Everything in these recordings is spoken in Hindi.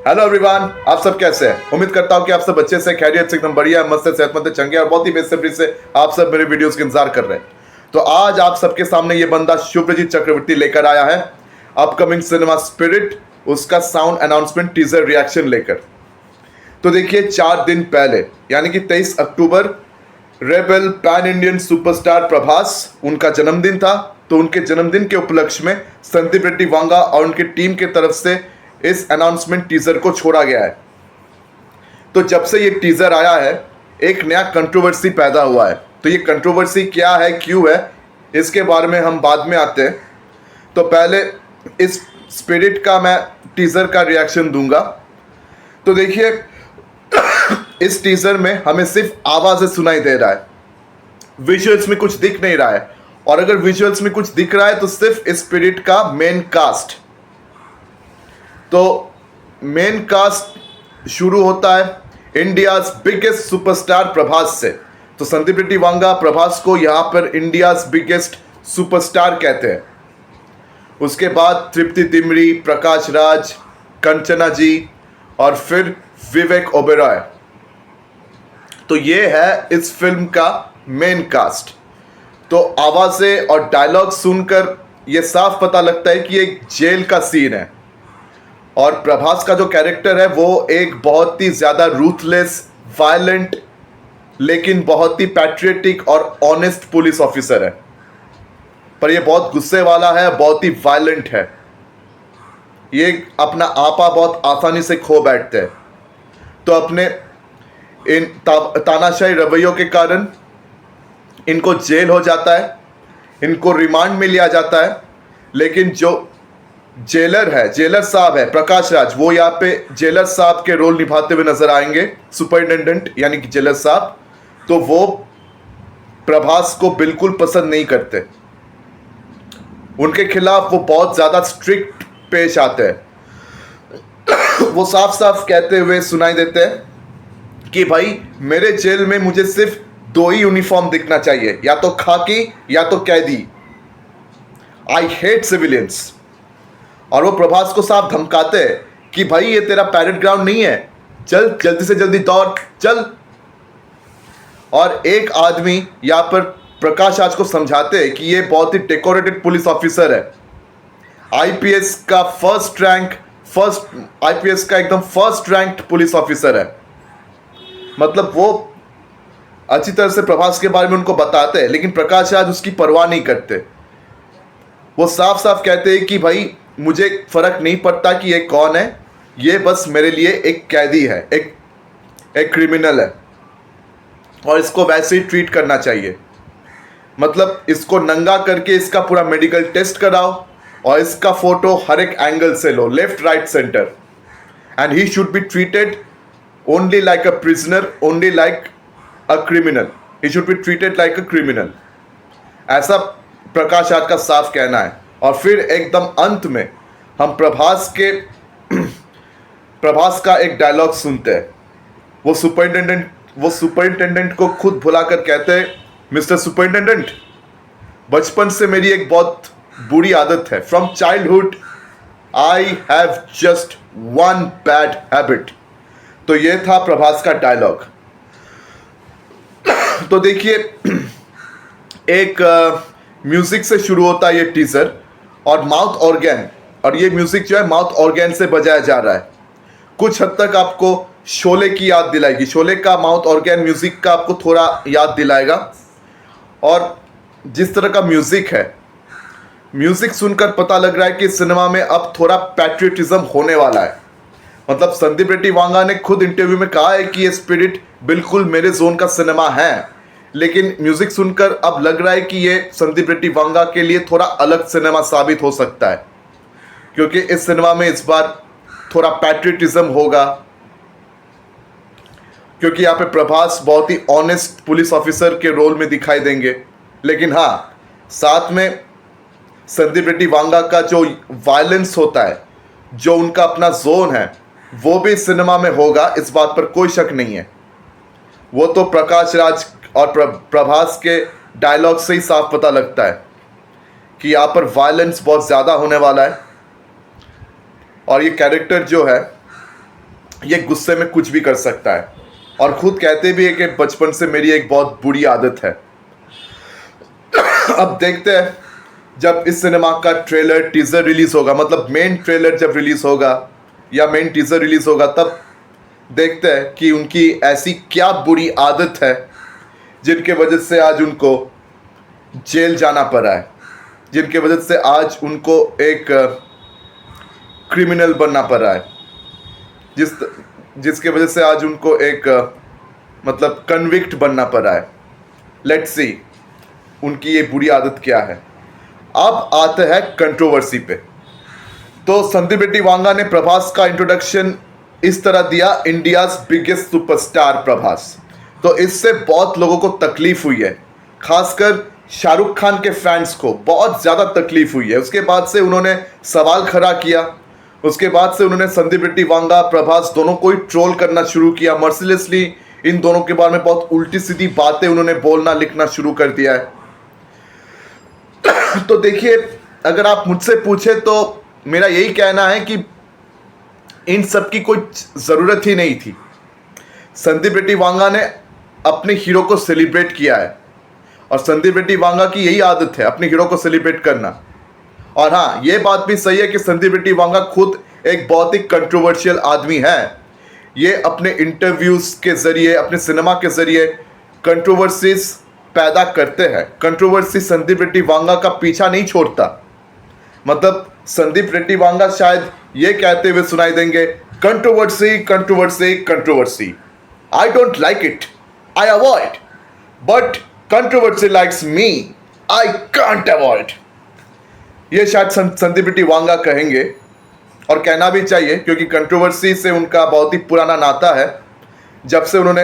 हेलो एवरीवन, आप सब कैसे हैं? उम्मीद करता हूं कि आप सब अच्छे से, खैरियत से, एकदम बढ़िया, मस्त, सेहतमंद, चंगे और बहुत ही बेसब्री से आप सब मेरे वीडियोस का इंतजार कर रहे हैं। तो आज आप सबके सामने ये बंदा शुभ्रजीत चक्रवर्ती लेकर आया है अपकमिंग सिनेमा स्पिरिट, उसका साउंड अनाउंसमेंट टीजर रिएक्शन लेकर। तो देखिए, 4 दिन पहले यानी कि 23 October rebel pan Indian superstar Prabhas, उनका जन्मदिन था। तो उनके जन्मदिन के उपलक्ष्य में संदीप रेड्डी वांगा और उनकी टीम की तरफ से इस अनाउंसमेंट टीजर को छोड़ा गया है। तो जब से ये टीजर आया है, एक नया कंट्रोवर्सी पैदा हुआ है। तो ये कंट्रोवर्सी क्या है, क्यों है, इसके बारे में हम बाद में आते हैं। तो पहले इस स्पिरिट का मैं टीजर का रिएक्शन दूंगा। तो देखिए, इस टीजर में हमें सिर्फ आवाज़ें सुनाई दे रहा है, विजुअल्स में कुछ दिख नहीं रहा है। और अगर विजुअल्स में कुछ दिख रहा है तो सिर्फ इस स्पिरिट का मेन कास्ट। तो मेन कास्ट शुरू होता है इंडियाज बिगेस्ट सुपरस्टार प्रभास से। तो संदीप रेड्डी वांगा प्रभास को यहाँ पर इंडियाज बिगेस्ट सुपरस्टार कहते हैं। उसके बाद तृप्ति दिमरी, प्रकाश राज, कंचना जी और फिर विवेक ओबेरॉय। तो ये है इस फिल्म का मेन कास्ट। तो आवाज़ें और डायलॉग सुनकर यह साफ पता लगता है कि एक जेल का सीन है। और प्रभास का जो कैरेक्टर है वो एक बहुत ही ज़्यादा रूथलेस, वायलेंट, लेकिन बहुत ही पैट्रियटिक और ऑनेस्ट पुलिस ऑफिसर है। पर ये बहुत गुस्से वाला है, बहुत ही वायलेंट है। ये अपना आपा बहुत आसानी से खो बैठते हैं। तो अपने इन तानाशाही रवैयों के कारण इनको जेल हो जाता है, इनको रिमांड में लिया जाता है। लेकिन जो जेलर है, जेलर साहब है प्रकाश राज, वो यहाँ पे जेलर साहब के रोल निभाते हुए नजर आएंगे, सुपरिटेंडेंट यानी कि जेलर साहब। तो वो प्रभास को बिल्कुल पसंद नहीं करते, उनके खिलाफ वो बहुत ज़्यादा स्ट्रिक्ट पेश आते हैं। वो साफ साफ कहते हुए सुनाई देते हैं कि भाई, मेरे जेल में मुझे सिर्फ 2 ही यूनिफॉर्म दिखना चाहिए, या तो खाकी या तो कैदी। I hate civilians. और वो प्रभास को साफ धमकाते हैं कि भाई, ये तेरा पैरेड ग्राउंड नहीं है, चल जल्दी से जल्दी दौड़ चल। और एक आदमी यहाँ पर प्रकाश राज को समझाते हैं कि ये बहुत ही डेकोरेटेड पुलिस ऑफिसर है, आईपीएस का आईपीएस का एकदम फर्स्ट रैंक्ड पुलिस ऑफिसर है। मतलब वो अच्छी तरह से प्रभास के बारे में उनको बताते हैं, लेकिन प्रकाश राज उसकी परवाह नहीं करते। वो साफ साफ कहते हैं कि भाई, मुझे फर्क नहीं पड़ता कि ये कौन है, ये बस मेरे लिए एक कैदी है, एक क्रिमिनल है, और इसको वैसे ही ट्रीट करना चाहिए। मतलब इसको नंगा करके इसका पूरा मेडिकल टेस्ट कराओ और इसका फोटो हर एक एंगल से लो, left right centre, and he should be treated only like a prisoner, only like a criminal, he should be treated like a criminal. ऐसा प्रकाश राज का साफ कहना है। और फिर एकदम अंत में हम प्रभास का एक डायलॉग सुनते हैं। वो सुपरिटेंडेंट को खुद बुलाकर कहते हैं, मिस्टर सुपरिटेंडेंट, बचपन से मेरी एक बहुत बुरी आदत है। From childhood I have just one bad habit. तो ये था प्रभास का डायलॉग। तो देखिए, एक म्यूजिक से शुरू होता है ये टीजर, और माउथ ऑर्गन, और ये म्यूजिक जो है माउथ ऑर्गन से बजाया जा रहा है। कुछ हद तक आपको शोले की याद दिलाएगी, शोले का माउथ ऑर्गन म्यूजिक का आपको थोड़ा याद दिलाएगा। और जिस तरह का म्यूजिक है, म्यूजिक सुनकर पता लग रहा है कि सिनेमा में अब थोड़ा पैट्रियटिज्म होने वाला है। मतलब संदीप रेड्डी वांगा ने खुद इंटरव्यू में कहा है कि ये स्पिरिट बिल्कुल मेरे जोन का सिनेमा है। लेकिन म्यूजिक सुनकर अब लग रहा है कि ये संदीप रेड्डी वांगा के लिए थोड़ा अलग सिनेमा साबित हो सकता है, क्योंकि इस सिनेमा में इस बार थोड़ा पैट्रियटिज्म होगा। क्योंकि यहाँ पे प्रभास बहुत ही ऑनेस्ट पुलिस ऑफिसर के रोल में दिखाई देंगे, लेकिन हाँ, साथ में संदीप रेड्डी वांगा का जो वायलेंस होता है, जो उनका अपना जोन है, वो भी सिनेमा में होगा, इस बात पर कोई शक नहीं है। वो तो प्रकाश राज और प्रभास के डायलॉग से ही साफ पता लगता है कि यहाँ पर वायलेंस बहुत ज़्यादा होने वाला है। और ये कैरेक्टर जो है ये गुस्से में कुछ भी कर सकता है, और खुद कहते भी है कि बचपन से मेरी एक बहुत बुरी आदत है। अब देखते हैं जब इस सिनेमा का ट्रेलर टीजर रिलीज होगा, मतलब मेन ट्रेलर जब रिलीज होगा या मेन टीजर रिलीज होगा, तब देखते हैं कि उनकी ऐसी क्या बुरी आदत है जिनके वजह से आज उनको जेल जाना पड़ा है, जिनके वजह से आज उनको एक क्रिमिनल बनना पड़ा है, जिसके वजह से आज उनको एक मतलब कन्विक्ट बनना पड़ा है। लेट्स सी उनकी ये बुरी आदत क्या है। अब आते हैं कंट्रोवर्सी पे। तो संदीप रेड्डी वांगा ने प्रभास का इंट्रोडक्शन इस तरह दिया, इंडियाज बिगेस्ट सुपरस्टार प्रभास। तो इससे बहुत लोगों को तकलीफ हुई है, खासकर शाहरुख खान के फैंस को बहुत ज़्यादा तकलीफ हुई है। उसके बाद से उन्होंने सवाल खड़ा किया, उसके बाद से उन्होंने संदीप रेड्डी वांगा प्रभास दोनों को ही ट्रोल करना शुरू किया। मर्सिलेसली इन दोनों के बारे में बहुत उल्टी सीधी बातें उन्होंने बोलना लिखना शुरू कर दिया है। तो देखिए, अगर आप मुझसे पूछे तो मेरा यही कहना है कि इन सब की कोई ज़रूरत ही नहीं थी। संदीप रेड्डी वांगा ने अपने हीरो को सेलिब्रेट किया है, और संदीप रेड्डी वांगा की यही आदत है, अपने हीरो को सेलिब्रेट करना। और हाँ, ये बात भी सही है कि संदीप रेड्डी वांगा खुद एक बहुत ही कंट्रोवर्शियल आदमी है। ये अपने इंटरव्यूज़ के ज़रिए, अपने सिनेमा के ज़रिए कंट्रोवर्सीज पैदा करते हैं। कंट्रोवर्सी संदीप रेड्डी वांगा का पीछा नहीं छोड़ता। मतलब संदीप रेड्डी वांगा शायद ये कहते हुए सुनाई देंगे, controversy controversy controversy, I don't like it, I avoid, but controversy likes me, I can't avoid. ये शायद संदीप रेड्डी वांगा कहेंगे, और कहना भी चाहिए, क्योंकि कंट्रोवर्सी से उनका बहुत ही पुराना नाता है। जब से उन्होंने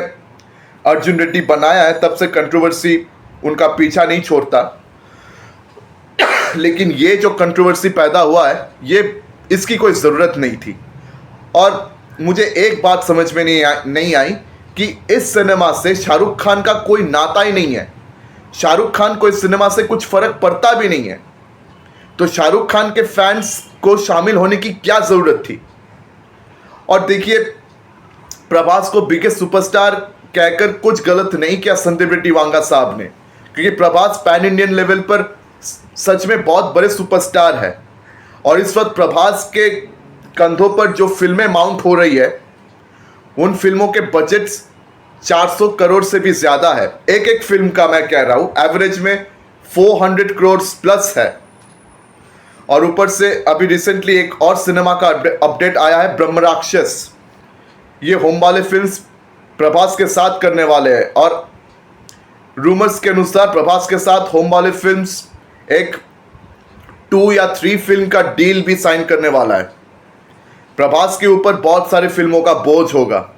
अर्जुन रेड्डी बनाया है तब से कंट्रोवर्सी उनका पीछा नहीं छोड़ता। लेकिन ये जो कंट्रोवर्सी पैदा हुआ है, ये इसकी कोई ज़रूरत नहीं थी। और मुझे एक बात समझ में नहीं आई कि इस सिनेमा से शाहरुख खान का कोई नाता ही नहीं है। शाहरुख खान को इस सिनेमा से कुछ फ़र्क पड़ता भी नहीं है। तो शाहरुख खान के फैंस को शामिल होने की क्या ज़रूरत थी। और देखिए, प्रभास को बिगेस्ट सुपरस्टार कहकर कुछ गलत नहीं किया संदीप रेड्डी वांगा साहब ने, क्योंकि प्रभास पैन इंडियन लेवल पर सच में बहुत बड़े सुपरस्टार है। और इस वक्त प्रभास के कंधों पर जो फिल्में माउंट हो रही है, उन फिल्मों के बजट्स 400 करोड़ से भी ज़्यादा है। एक एक फिल्म का मैं कह रहा हूँ, एवरेज में 400 करोड़ प्लस है। और ऊपर से अभी रिसेंटली एक और सिनेमा का अपडेट आया है, ब्रह्म राक्षस। ये होम वाले फिल्म्स प्रभास के साथ करने वाले हैं, और रूमर्स के अनुसार प्रभास के साथ होम वाले फिल्म्स एक 2 या 3 फिल्म का डील भी साइन करने वाला है। प्रभास के ऊपर बहुत सारे फिल्मों का बोझ होगा,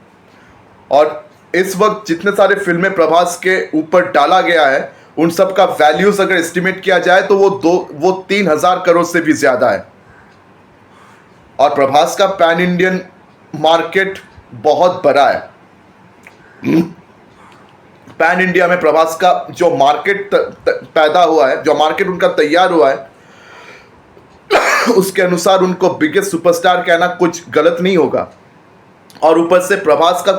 और इस वक्त जितने सारे फिल्में प्रभास के ऊपर डाला गया है, उन सब का वैल्यूज अगर एस्टिमेट किया जाए तो वो 3000 करोड़ से भी ज़्यादा है। और प्रभास का पैन इंडियन मार्केट बहुत बड़ा है। पैन इंडिया में प्रभास का जो मार्केट पैदा हुआ है, जो मार्केट उनका तैयार हुआ है, उसके अनुसार उनको बिगेस्ट सुपरस्टार कहना कुछ गलत नहीं होगा। और ऊपर से प्रभास का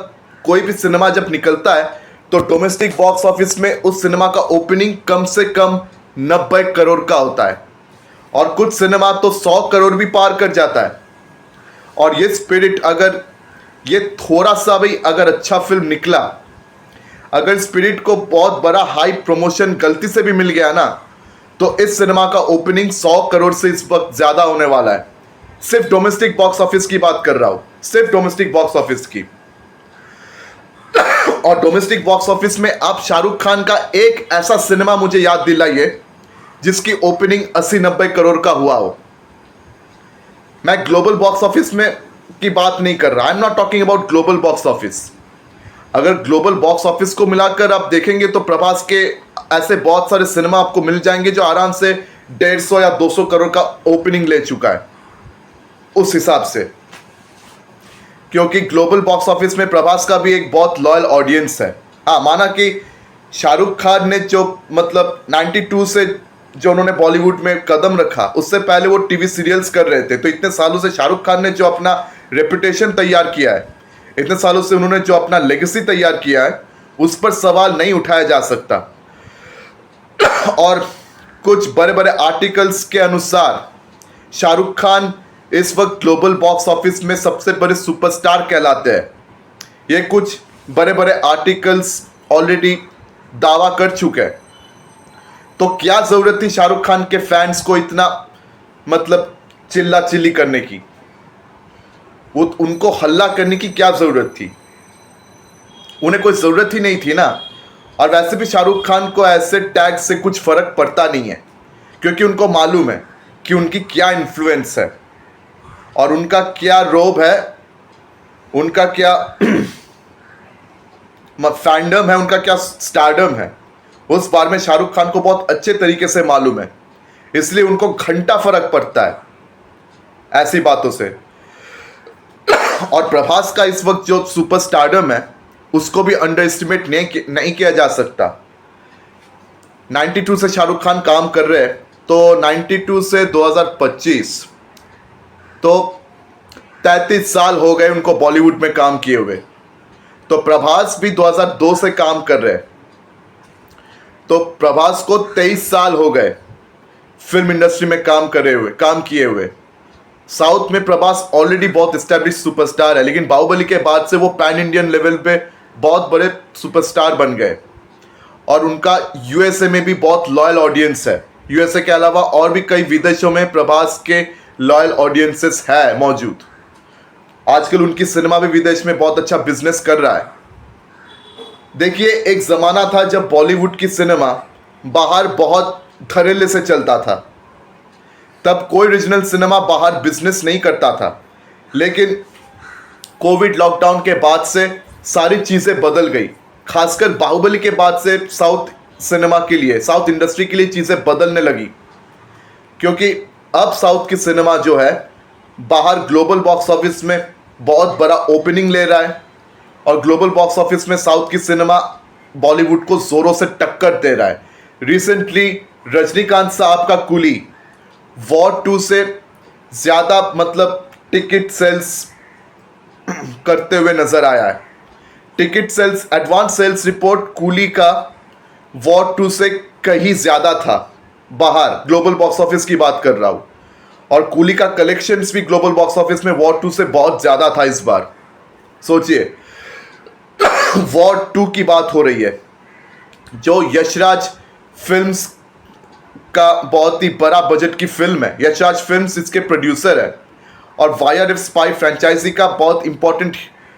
कोई भी सिनेमा जब निकलता है तो डोमेस्टिक बॉक्स ऑफिस में उस सिनेमा का ओपनिंग कम से कम 90 करोड़ का होता है, और कुछ सिनेमा तो 100 करोड़ भी पार कर जाता है। और ये स्पिरिट, अगर ये थोड़ा सा भी अगर अच्छा फिल्म निकला, अगर स्पिरिट को बहुत बड़ा हाई प्रमोशन गलती से भी मिल गया ना, तो इस सिनेमा का ओपनिंग 100 करोड़ से इस वक्त ज़्यादा होने वाला है। सिर्फ डोमेस्टिक बॉक्स ऑफिस की बात कर रहा हूँ, सिर्फ डोमेस्टिक बॉक्स ऑफिस की। और डोमेस्टिक बॉक्स ऑफिस में आप शाहरुख खान का एक ऐसा सिनेमा मुझे याद दिलाइए जिसकी ओपनिंग 80-90 करोड़ का हुआ हो। मैं ग्लोबल बॉक्स ऑफिस में की बात नहीं कर रहा, I am not talking about global box office. अगर ग्लोबल बॉक्स ऑफिस को मिलाकर आप देखेंगे तो प्रभास के ऐसे बहुत सारे सिनेमा आपको मिल जाएंगे जो आराम से 150 या 200 करोड़ का ओपनिंग ले चुका है उस हिसाब से। क्योंकि ग्लोबल बॉक्स ऑफिस में प्रभास का भी एक बहुत लॉयल ऑडियंस है। हाँ, माना कि शाहरुख खान ने जो मतलब 92 से जो उन्होंने बॉलीवुड में कदम रखा, उससे पहले वो टीवी सीरियल्स कर रहे थे। तो इतने सालों से शाहरुख खान ने जो अपना रेपुटेशन तैयार किया है, इतने सालों से उन्होंने जो अपना लेगेसी तैयार किया है उस पर सवाल नहीं उठाया जा सकता। और कुछ बड़े बड़े आर्टिकल्स के अनुसार शाहरुख खान इस वक्त ग्लोबल बॉक्स ऑफिस में सबसे बड़े सुपरस्टार कहलाते हैं। ये कुछ बड़े बड़े आर्टिकल्स ऑलरेडी दावा कर चुके हैं। तो क्या जरूरत थी शाहरुख खान के फैंस को इतना मतलब चिल्ला चिल्ली करने की? वो उनको हल्ला करने की क्या जरूरत थी? उन्हें कोई जरूरत ही नहीं थी ना। और वैसे भी शाहरुख खान को ऐसे टैग से कुछ फर्क पड़ता नहीं है, क्योंकि उनको मालूम है कि उनकी क्या इन्फ्लुएंस है और उनका क्या रोब है, उनका क्या फैंडम है, उनका क्या स्टारडम है। उस बारे में शाहरुख खान को बहुत अच्छे तरीके से मालूम है, इसलिए उनको घंटा फर्क पड़ता है ऐसी बातों से। और प्रभास का इस वक्त जो सुपर स्टारडम है उसको भी अंडर एस्टिमेट नहीं किया जा सकता। 92 से शाहरुख खान काम कर रहे हैं, तो 92 से 2025 तो 33 साल हो गए उनको बॉलीवुड में काम किए हुए। तो प्रभास भी 2002 से काम कर रहे हैं, तो प्रभास को 23 साल हो गए फिल्म इंडस्ट्री में काम किए हुए। साउथ में प्रभास ऑलरेडी बहुत एस्टेब्लिश सुपरस्टार है, लेकिन बाहुबली के बाद से वो पैन इंडियन लेवल पे बहुत बड़े सुपरस्टार बन गए। और उनका यूएसए में भी बहुत लॉयल ऑडियंस है। यूएसए के अलावा और भी कई विदेशों में प्रभास के लॉयल ऑडियंसेस है मौजूद। आजकल उनकी सिनेमा भी विदेश में बहुत अच्छा बिजनेस कर रहा है। देखिए, एक ज़माना था जब बॉलीवुड की सिनेमा बाहर बहुत धड़ल्ले से चलता था। तब कोई रीजनल सिनेमा बाहर बिजनेस नहीं करता था, लेकिन कोविड लॉकडाउन के बाद से सारी चीज़ें बदल गई। खासकर बाहुबली के बाद से साउथ सिनेमा के लिए, साउथ इंडस्ट्री के लिए चीज़ें बदलने लगी, क्योंकि अब साउथ की सिनेमा जो है बाहर ग्लोबल बॉक्स ऑफिस में बहुत बड़ा ओपनिंग ले रहा है। और ग्लोबल बॉक्स ऑफिस में साउथ की सिनेमा बॉलीवुड को जोरों से टक्कर दे रहा है। रिसेंटली रजनीकांत साहब का कूली वॉर 2 से ज़्यादा मतलब टिकट सेल्स करते हुए नजर आया है। Ticket sales, advance sales report Coolie का वॉर 2 से कहीं ज़्यादा था बाहर। ग्लोबल बॉक्स ऑफिस की बात कर रहा हूँ। और कूली का कलेक्शंस भी ग्लोबल बॉक्स ऑफिस में वॉर 2 से बहुत ज़्यादा था इस बार। सोचिए, वॉर 2 की बात हो रही है, जो यशराज फिल्म्स का बहुत ही बड़ा बजट की फिल्म है। यशराज फिल्म्स इसके प्रोड्यूसर है और वाईआरएफ स्पाई फ्रेंचाइजी का बहुत इंपॉर्टेंट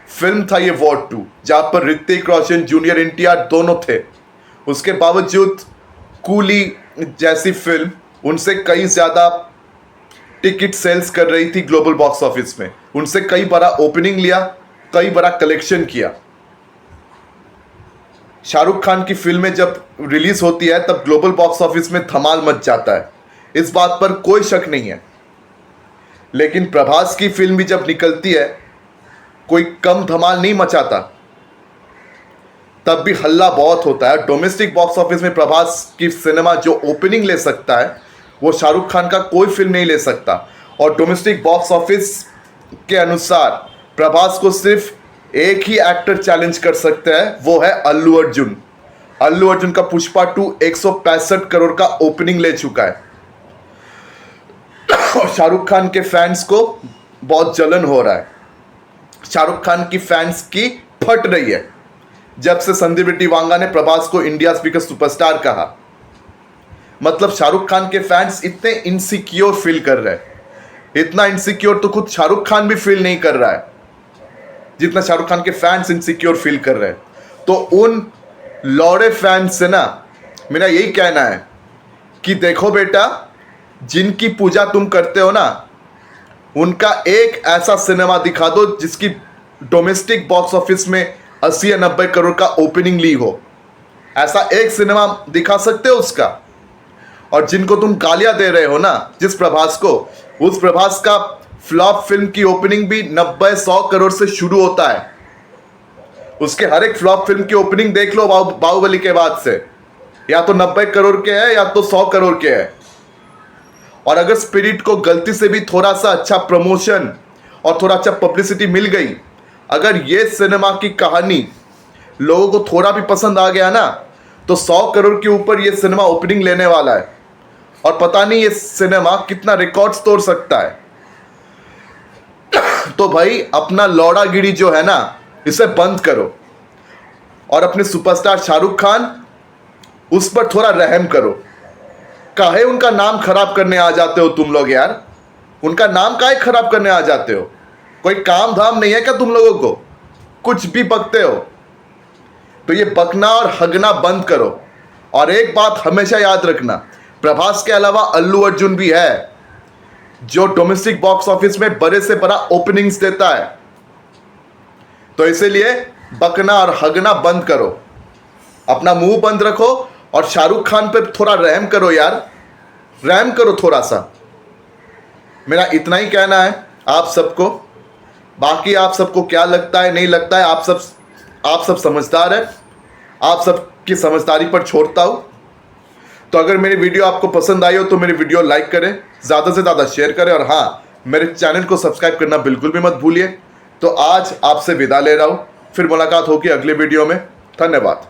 फिल्म था ये वॉर 2, जहाँ पर ऋतिक रोशन, जूनियर एनटीआर दोनों थे। उसके बावजूद कूली जैसी फिल्म उनसे कई ज़्यादा टिकट सेल्स कर रही थी ग्लोबल बॉक्स ऑफिस में। उनसे कई बड़ा ओपनिंग लिया, कई बड़ा कलेक्शन किया। शाहरुख खान की फिल्में जब रिलीज होती है तब ग्लोबल बॉक्स ऑफिस में धमाल मच जाता है, इस बात पर कोई शक नहीं है। लेकिन प्रभास की फिल्म भी जब निकलती है कोई कम धमाल नहीं मचाता, तब भी हल्ला बहुत होता है। डोमेस्टिक बॉक्स ऑफिस में प्रभास की सिनेमा जो ओपनिंग ले सकता है वो शाहरुख खान का कोई फिल्म नहीं ले सकता। और डोमेस्टिक बॉक्स ऑफिस के अनुसार प्रभास को सिर्फ एक ही एक्टर चैलेंज कर सकता है, वो है अल्लू अर्जुन। अल्लू अर्जुन का पुष्पा 2 165 करोड़ का ओपनिंग ले चुका है। और शाहरुख खान के फैंस को बहुत जलन हो रहा है। शाहरुख खान की फैंस की फट रही है जब से संदीप रेड्डी वांगा ने प्रभास को इंडियाज बिगेस्ट सुपरस्टार कहा। मतलब शाहरुख खान के फैंस इतने इनसिक्योर फील कर रहे हैं, इतना इनसिक्योर तो खुद शाहरुख खान भी फील नहीं कर रहा है जितना शाहरुख खान के फैंस इनसिक्योर फील कर रहे हैं। तो उन लौड़े फैंस से ना मेरा यही कहना है कि देखो बेटा, जिनकी पूजा तुम करते हो ना, उनका एक ऐसा सिनेमा दिखा दो जिसकी डोमेस्टिक बॉक्स ऑफिस में 80 या 90 करोड़ का ओपनिंग ली हो। ऐसा एक सिनेमा दिखा सकते हो उसका। और जिनको तुम गालियां दे रहे हो ना, जिस प्रभास को, उस प्रभास का फ्लॉप फिल्म की ओपनिंग भी 90-100 करोड़ से शुरू होता है। उसके हर एक फ्लॉप फिल्म की ओपनिंग देख लो बाहुबली के बाद से, या तो 90 करोड़ के है या तो 100 करोड़ के है। और अगर स्पिरिट को गलती से भी थोड़ा सा अच्छा प्रमोशन और थोड़ा अच्छा पब्लिसिटी मिल गई अगर ये सिनेमा की कहानी लोगों को थोड़ा भी पसंद आ गया ना, तो 100 करोड़ के ऊपर ये सिनेमा ओपनिंग लेने वाला है और पता नहीं ये सिनेमा कितना रिकॉर्ड्स तोड़ सकता है। तो भाई अपना लौड़ागिरी जो है ना, इसे बंद करो और अपने सुपरस्टार शाहरुख खान उस पर थोड़ा रहम करो। काहे उनका नाम खराब करने आ जाते हो तुम लोग यार? उनका नाम काहे खराब करने आ जाते हो? कोई काम धाम नहीं है क्या तुम लोगों को? कुछ भी बकते हो। तो ये बकना और हगना बंद करो। और एक बात हमेशा याद रखना, प्रभास के अलावा अल्लू अर्जुन भी है जो डोमेस्टिक बॉक्स ऑफिस में बड़े से बड़ा ओपनिंग्स देता है। तो इसीलिए बकना और हगना बंद करो, अपना मुंह बंद रखो और शाहरुख खान पे थोड़ा रहम करो यार, रहम करो थोड़ा सा। मेरा इतना ही कहना है आप सबको। बाकी आप सबको क्या लगता है नहीं लगता है, आप सब समझदार है, आप सबकी समझदारी पर छोड़ता हूं। तो अगर मेरी वीडियो आपको पसंद आई हो तो मेरी वीडियो लाइक करें, ज़्यादा से ज़्यादा शेयर करें और हाँ, मेरे चैनल को सब्सक्राइब करना बिल्कुल भी मत भूलिए। तो आज आपसे विदा ले रहा हूँ, फिर मुलाकात होगी अगले वीडियो में। धन्यवाद।